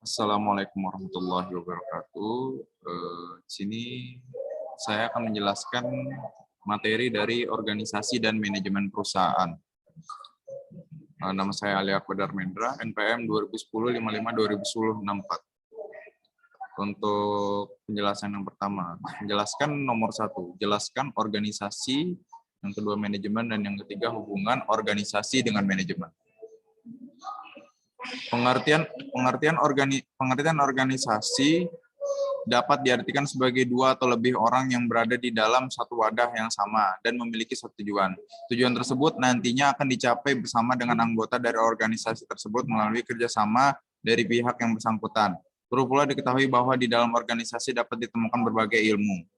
Assalamualaikum warahmatullahi wabarakatuh. Di sini saya akan menjelaskan materi dari organisasi dan manajemen perusahaan. Nama saya Ali Akbar Mendra, NPM 2010-55-2010-64. Untuk penjelasan yang pertama, menjelaskan nomor 1, jelaskan organisasi, yang kedua manajemen, dan yang ketiga hubungan organisasi dengan manajemen. Pengertian organisasi dapat diartikan sebagai dua atau lebih orang yang berada di dalam satu wadah yang sama dan memiliki satu tujuan. Tujuan tersebut nantinya akan dicapai bersama dengan anggota dari organisasi tersebut melalui kerjasama dari pihak yang bersangkutan. Perlu pula diketahui bahwa di dalam organisasi dapat ditemukan berbagai ilmu.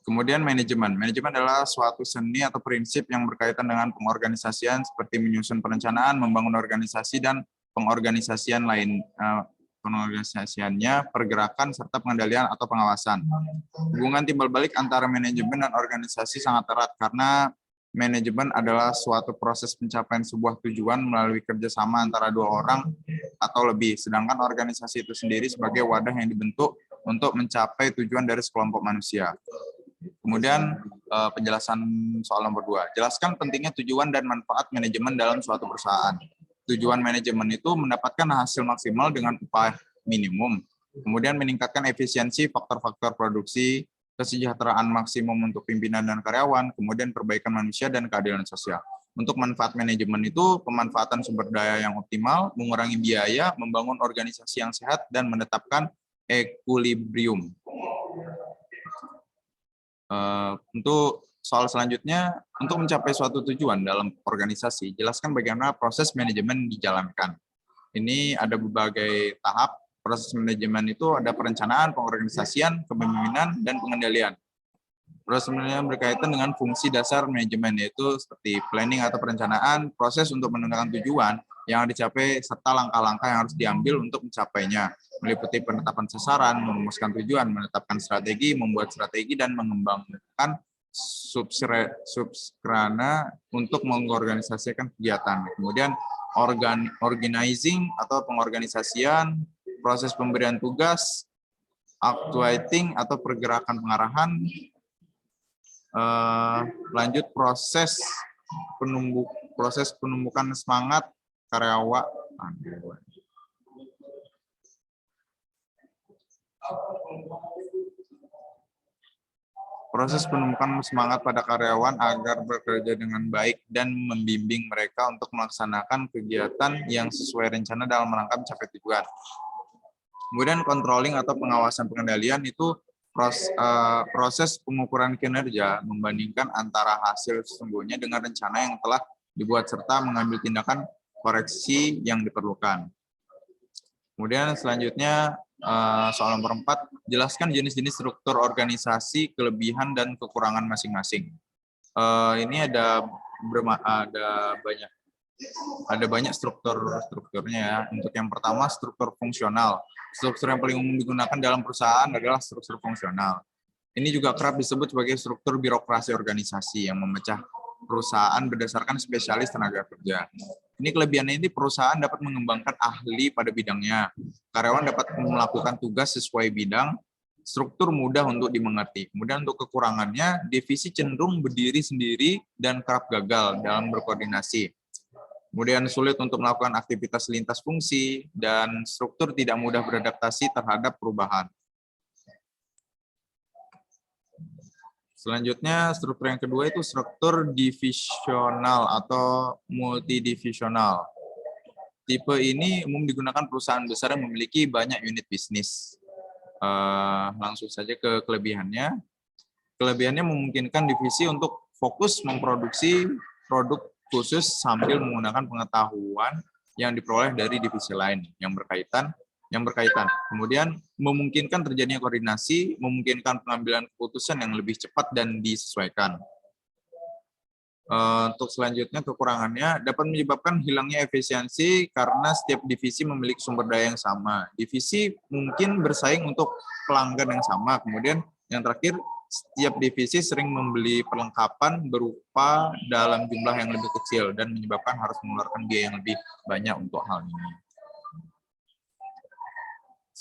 Kemudian manajemen. Manajemen adalah suatu seni atau prinsip yang berkaitan dengan pengorganisasian seperti menyusun perencanaan, membangun organisasi, dan pengorganisasiannya, pergerakan, serta pengendalian atau pengawasan. Hubungan timbal balik antara manajemen dan organisasi sangat erat karena manajemen adalah suatu proses pencapaian sebuah tujuan melalui kerjasama antara dua orang atau lebih, sedangkan organisasi itu sendiri sebagai wadah yang dibentuk untuk mencapai tujuan dari sekelompok manusia. Kemudian penjelasan soal nomor 2. Jelaskan pentingnya tujuan dan manfaat manajemen dalam suatu perusahaan. Tujuan manajemen itu mendapatkan hasil maksimal dengan upah minimum, kemudian meningkatkan efisiensi faktor-faktor produksi, kesejahteraan maksimum untuk pimpinan dan karyawan, kemudian perbaikan manusia dan keadilan sosial. Untuk manfaat manajemen itu pemanfaatan sumber daya yang optimal, mengurangi biaya, membangun organisasi yang sehat, dan menetapkan ekuilibrium. Untuk soal selanjutnya, untuk mencapai suatu tujuan dalam organisasi, jelaskan bagaimana proses manajemen dijalankan. Ini ada berbagai tahap. Proses manajemen itu ada perencanaan, pengorganisasian, kepemimpinan, dan pengendalian. Proses manajemen berkaitan dengan fungsi dasar manajemen, yaitu seperti planning atau perencanaan, proses untuk menentukan tujuan yang dicapai, serta langkah-langkah yang harus diambil untuk mencapainya, meliputi penetapan sasaran, merumuskan tujuan, menetapkan strategi, membuat strategi, dan mengembangkan subskrana untuk mengorganisasikan kegiatan. Kemudian organizing atau pengorganisasian, proses pemberian tugas, actuating atau pergerakan pengarahan, lanjut proses penumbukan semangat karyawan. Proses penumbukan semangat pada karyawan agar bekerja dengan baik dan membimbing mereka untuk melaksanakan kegiatan yang sesuai rencana dalam rangka mencapai tujuan. Kemudian controlling atau pengawasan pengendalian itu proses pengukuran kinerja membandingkan antara hasil sesungguhnya dengan rencana yang telah dibuat serta mengambil tindakan koreksi yang diperlukan. Kemudian selanjutnya soal nomor 4, jelaskan jenis-jenis struktur organisasi, kelebihan dan kekurangan masing-masing. Ini ada banyak strukturnya ya. Untuk yang pertama, struktur fungsional. Struktur yang paling umum digunakan dalam perusahaan adalah struktur fungsional. Ini juga kerap disebut sebagai struktur birokrasi organisasi yang memecah perusahaan berdasarkan spesialis tenaga kerja. Ini kelebihannya, ini perusahaan dapat mengembangkan ahli pada bidangnya. Karyawan dapat melakukan tugas sesuai bidang, struktur mudah untuk dimengerti. Kemudian untuk kekurangannya, divisi cenderung berdiri sendiri dan kerap gagal dalam berkoordinasi. Kemudian sulit untuk melakukan aktivitas lintas fungsi, dan struktur tidak mudah beradaptasi terhadap perubahan. Selanjutnya, struktur yang kedua itu struktur divisional atau multidivisional. Tipe ini umum digunakan perusahaan besar yang memiliki banyak unit bisnis. Langsung saja ke kelebihannya. Kelebihannya memungkinkan divisi untuk fokus memproduksi produk khusus sambil menggunakan pengetahuan yang diperoleh dari divisi lain yang berkaitan. Kemudian memungkinkan terjadinya koordinasi, memungkinkan pengambilan keputusan yang lebih cepat dan disesuaikan. Untuk selanjutnya, kekurangannya dapat menyebabkan hilangnya efisiensi karena setiap divisi memiliki sumber daya yang sama. Divisi mungkin bersaing untuk pelanggan yang sama. Kemudian yang terakhir, setiap divisi sering membeli perlengkapan berupa dalam jumlah yang lebih kecil dan menyebabkan harus mengeluarkan biaya yang lebih banyak untuk hal ini.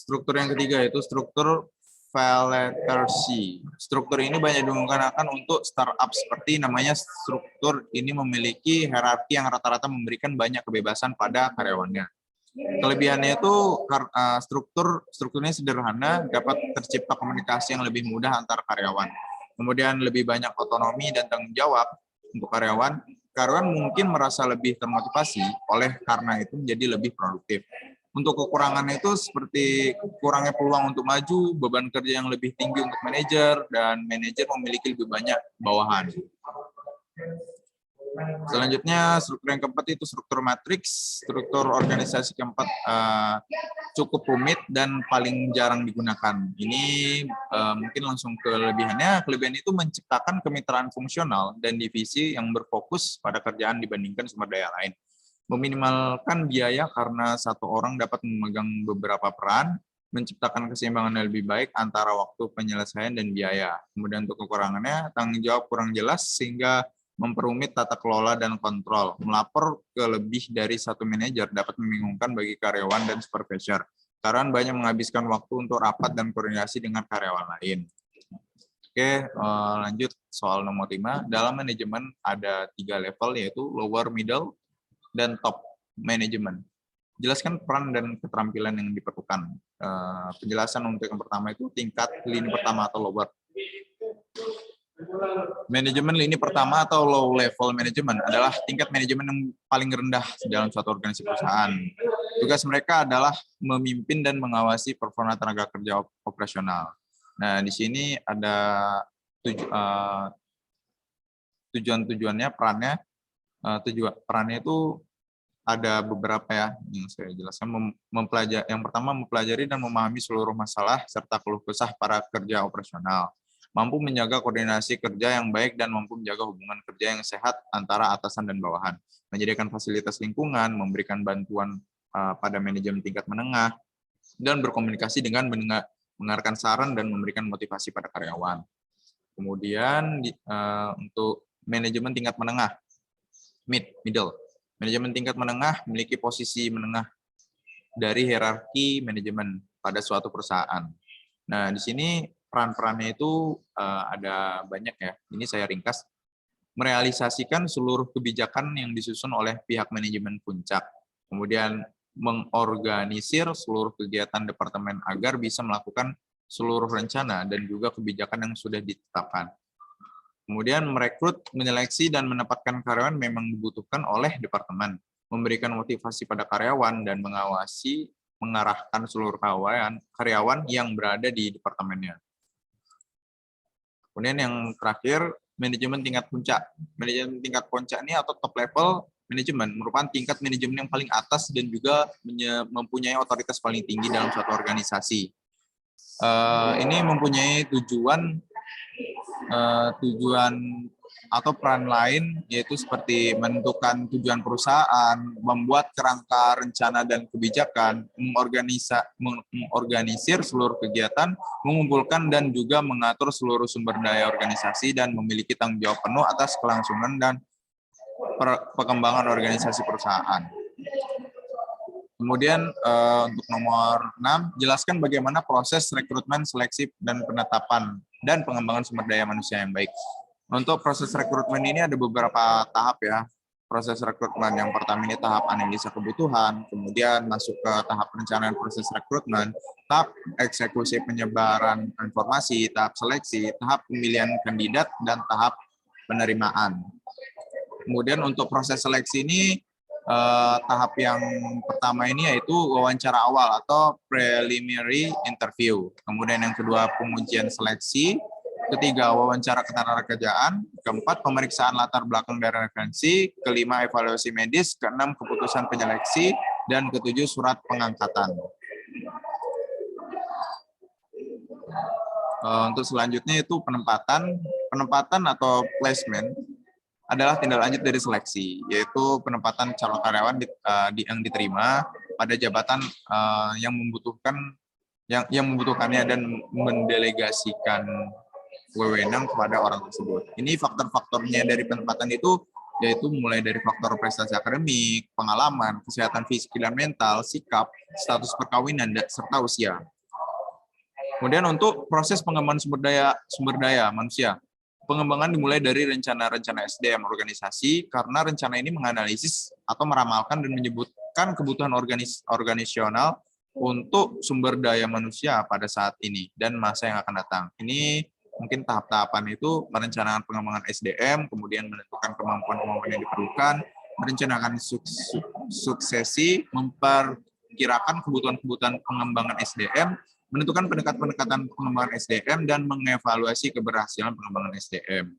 struktur yang ketiga yaitu struktur Valeterci. Struktur ini banyak digunakan untuk startup seperti namanya struktur ini memiliki hierarki yang rata-rata memberikan banyak kebebasan pada karyawannya. Kelebihannya itu strukturnya sederhana, dapat tercipta komunikasi yang lebih mudah antar karyawan. Kemudian lebih banyak otonomi dan tanggung jawab untuk karyawan. Karyawan mungkin merasa lebih termotivasi, oleh karena itu menjadi lebih produktif. Untuk kekurangannya itu seperti kurangnya peluang untuk maju, beban kerja yang lebih tinggi untuk manajer, dan manajer memiliki lebih banyak bawahan. Selanjutnya, struktur yang keempat itu struktur matriks. Struktur organisasi keempat cukup rumit dan paling jarang digunakan. Ini mungkin langsung kelebihannya. Kelebihan itu menciptakan kemitraan fungsional dan divisi yang berfokus pada kerjaan dibandingkan sumber daya lain. Meminimalkan biaya karena satu orang dapat memegang beberapa peran, menciptakan keseimbangan yang lebih baik antara waktu penyelesaian dan biaya. Kemudian untuk kekurangannya, tanggung jawab kurang jelas sehingga memperumit tata kelola dan kontrol. Melapor ke lebih dari satu manajer dapat membingungkan bagi karyawan dan supervisor. Karyawan banyak menghabiskan waktu untuk rapat dan koordinasi dengan karyawan lain. Oke, lanjut soal nomor 5. Dalam manajemen ada 3 level, yaitu lower, middle, dan top management. Jelaskan peran dan keterampilan yang diperlukan. Penjelasan untuk yang pertama itu tingkat lini pertama atau lower. Manajemen lini pertama atau low level management adalah tingkat manajemen yang paling rendah dalam suatu organisasi perusahaan. Tugas mereka adalah memimpin dan mengawasi performa tenaga kerja operasional. Nah, di sini ada tujuan-tujuannya, perannya itu ada beberapa ya yang saya jelaskan. Yang pertama, mempelajari dan memahami seluruh masalah serta keluh kesah para kerja operasional. Mampu menjaga koordinasi kerja yang baik dan mampu menjaga hubungan kerja yang sehat antara atasan dan bawahan. Menyediakan fasilitas lingkungan, memberikan bantuan pada manajemen tingkat menengah, dan berkomunikasi dengan mendengarkan saran dan memberikan motivasi pada karyawan. Kemudian untuk manajemen tingkat menengah, middle. Manajemen tingkat menengah memiliki posisi menengah dari hierarki manajemen pada suatu perusahaan. Nah, di sini peran-perannya itu ada banyak ya. Ini saya ringkas. Merealisasikan seluruh kebijakan yang disusun oleh pihak manajemen puncak. Kemudian mengorganisir seluruh kegiatan departemen agar bisa melakukan seluruh rencana dan juga kebijakan yang sudah ditetapkan. Kemudian merekrut, menyeleksi, dan menempatkan karyawan memang dibutuhkan oleh departemen. Memberikan motivasi pada karyawan dan mengawasi, mengarahkan seluruh karyawan yang berada di departemennya. Kemudian yang terakhir, manajemen tingkat puncak. Manajemen tingkat puncak ini atau top level manajemen merupakan tingkat manajemen yang paling atas dan juga mempunyai otoritas paling tinggi dalam suatu organisasi. Ini mempunyai tujuan atau peran lain, yaitu seperti menentukan tujuan perusahaan, membuat kerangka rencana dan kebijakan, mengorganisir seluruh kegiatan, mengumpulkan dan juga mengatur seluruh sumber daya organisasi, dan memiliki tanggung jawab penuh atas kelangsungan dan perkembangan organisasi perusahaan. Kemudian untuk nomor 6, jelaskan bagaimana proses rekrutmen, seleksi, dan penetapan dan pengembangan sumber daya manusia yang baik. Untuk proses rekrutmen ini ada beberapa tahap ya. Proses rekrutmen yang pertama ini tahap analisa kebutuhan, kemudian masuk ke tahap perencanaan proses rekrutmen, tahap eksekusi penyebaran informasi, tahap seleksi, tahap pemilihan kandidat, dan tahap penerimaan. Kemudian untuk proses seleksi ini, tahap yang pertama ini yaitu wawancara awal atau preliminary interview. Kemudian yang kedua, pengujian seleksi. Ketiga, wawancara ketenagakerjaan. Keempat, pemeriksaan latar belakang dan referensi. Kelima, evaluasi medis. Keenam, keputusan penyeleksi. Dan ketujuh, surat pengangkatan. Untuk selanjutnya itu penempatan. Penempatan atau placement adalah tindak lanjut dari seleksi, yaitu penempatan calon karyawan yang diterima pada jabatan yang membutuhkannya dan mendelegasikan wewenang kepada orang tersebut. Ini faktor-faktornya dari penempatan itu yaitu mulai dari faktor prestasi akademik, pengalaman, kesehatan fisik dan mental, sikap, status perkawinan, serta usia. Kemudian untuk proses pengembangan sumber daya manusia, pengembangan dimulai dari rencana-rencana SDM organisasi karena rencana ini menganalisis atau meramalkan dan menyebutkan kebutuhan organisasional untuk sumber daya manusia pada saat ini dan masa yang akan datang. Ini mungkin tahap-tahapan itu merencanakan pengembangan SDM, kemudian menentukan kemampuan-kemampuan yang diperlukan, merencanakan suksesi, memperkirakan kebutuhan-kebutuhan pengembangan SDM, menentukan pendekatan pengembangan SDM, dan mengevaluasi keberhasilan pengembangan SDM.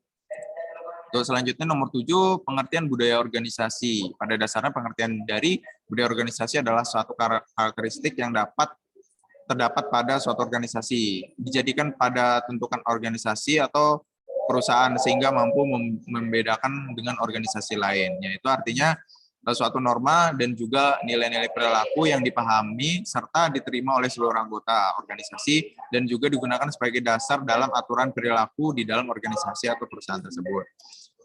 Untuk selanjutnya nomor 7, pengertian budaya organisasi. Pada dasarnya pengertian dari budaya organisasi adalah suatu karakteristik yang terdapat pada suatu organisasi, dijadikan pada tentukan organisasi atau perusahaan sehingga mampu membedakan dengan organisasi lain. Yaitu artinya suatu norma dan juga nilai-nilai perilaku yang dipahami serta diterima oleh seluruh anggota organisasi dan juga digunakan sebagai dasar dalam aturan perilaku di dalam organisasi atau perusahaan tersebut.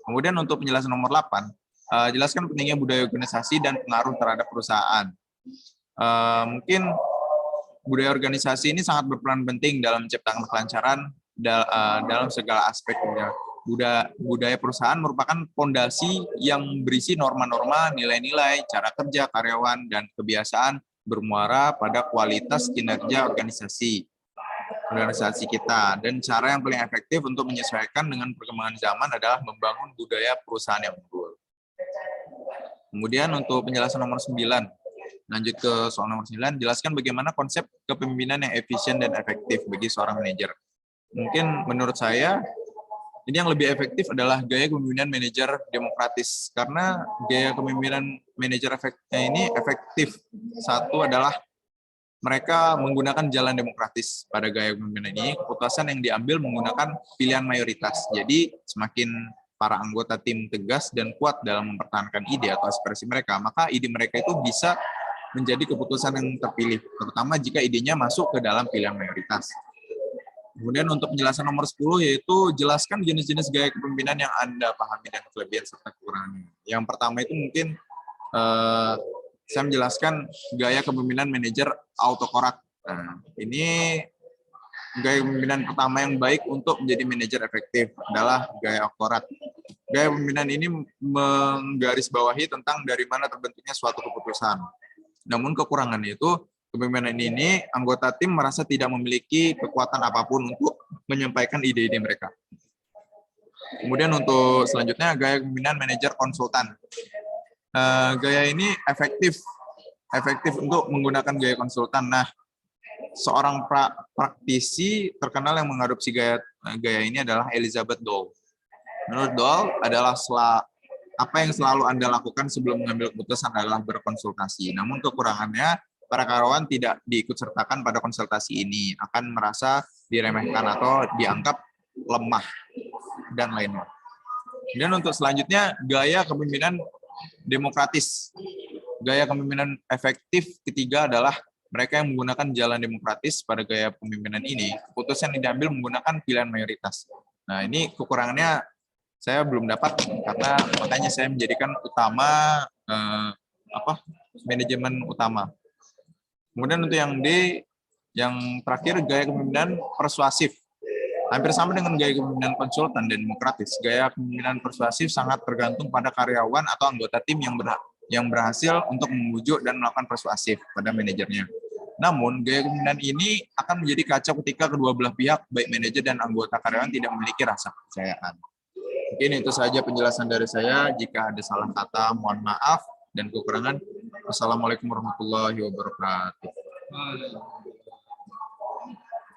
Kemudian untuk penjelasan nomor 8, jelaskan pentingnya budaya organisasi dan pengaruh terhadap perusahaan. Mungkin budaya organisasi ini sangat berperan penting dalam menciptakan kelancaran dalam segala aspeknya. Budaya perusahaan merupakan fondasi yang berisi norma-norma, nilai-nilai, cara kerja karyawan, dan kebiasaan bermuara pada kualitas kinerja organisasi kita. Dan cara yang paling efektif untuk menyesuaikan dengan perkembangan zaman adalah membangun budaya perusahaan yang unggul. Kemudian untuk penjelasan nomor 9, lanjut ke soal nomor 9, jelaskan bagaimana konsep kepemimpinan yang efisien dan efektif bagi seorang manajer. Mungkin menurut saya, ini yang lebih efektif adalah gaya kepemimpinan manajer demokratis. Karena gaya kepemimpinan manajer ini efektif. Satu adalah mereka menggunakan jalan demokratis pada gaya kepemimpinan ini. Keputusan yang diambil menggunakan pilihan mayoritas. Jadi semakin para anggota tim tegas dan kuat dalam mempertahankan ide atau aspirasi mereka, maka ide mereka itu bisa menjadi keputusan yang terpilih, terutama jika idenya masuk ke dalam pilihan mayoritas. Kemudian untuk penjelasan nomor 10, yaitu jelaskan jenis-jenis gaya kepemimpinan yang Anda pahami dan kelebihan serta kekurangannya. Yang pertama itu mungkin saya menjelaskan gaya kepemimpinan manajer autokrat. Nah, ini gaya kepemimpinan pertama yang baik untuk menjadi manajer efektif adalah gaya autokrat. Gaya kepemimpinan ini menggarisbawahi tentang dari mana terbentuknya suatu keputusan. Namun kekurangannya itu, kepemimpinan ini, anggota tim merasa tidak memiliki kekuatan apapun untuk menyampaikan ide-ide mereka. Kemudian untuk selanjutnya, gaya kepemimpinan manajer konsultan. Gaya ini efektif untuk menggunakan gaya konsultan. Nah, seorang praktisi terkenal yang mengadopsi gaya ini adalah Elizabeth Dole. Menurut Dole, adalah apa yang selalu Anda lakukan sebelum mengambil keputusan adalah berkonsultasi. Namun kekurangannya, para karyawan tidak diikutsertakan pada konsultasi ini, akan merasa diremehkan atau dianggap lemah, dan lainnya. Dan untuk selanjutnya, gaya kepemimpinan demokratis. Gaya kepemimpinan efektif ketiga adalah mereka yang menggunakan jalan demokratis pada gaya kepemimpinan ini, keputusan yang diambil menggunakan pilihan mayoritas. Nah, ini kekurangannya saya belum dapat, karena makanya saya menjadikan utama manajemen utama. Kemudian untuk yang D, yang terakhir, gaya kepemimpinan persuasif. Hampir sama dengan gaya kepemimpinan konsultan dan demokratis. Gaya kepemimpinan persuasif sangat tergantung pada karyawan atau anggota tim yang berhasil untuk memujuk dan melakukan persuasif pada manajernya. Namun, gaya kepemimpinan ini akan menjadi kacau ketika kedua belah pihak, baik manajer dan anggota karyawan, tidak memiliki rasa kepercayaan. Mungkin itu saja penjelasan dari saya. Jika ada salah kata, mohon maaf, dan kekurangan. Wassalamualaikum warahmatullahi wabarakatuh.